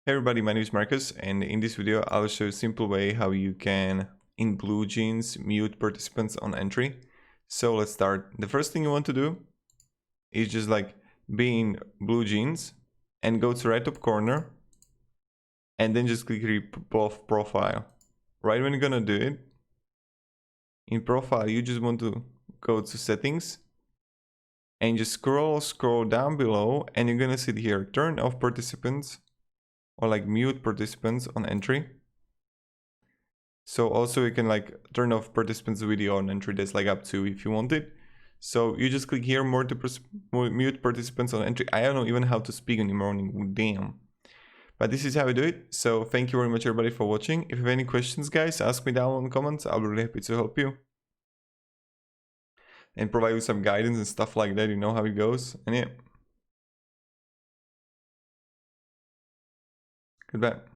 Hey everybody, my name is Marcus, and in this video I'll show you a simple way how you can, in BlueJeans, mute participants on entry. So let's start. The first thing you want to do is just be in BlueJeans and go to right top corner and then just click both profile. Right when you're gonna do it, in profile you just want to go to settings and just scroll down below, and you're gonna see here turn off participants, or mute participants on entry. So also you can turn off participants video on entry. That's up to if you want it. So you just click here, mute participants on entry. I don't know even how to speak in the morning, damn. But this is how we do it. So thank you very much everybody for watching. If you have any questions, guys, ask me down in the comments. I'll be really happy to help you and provide you some guidance and stuff like that. You know how it goes. And yeah, goodbye.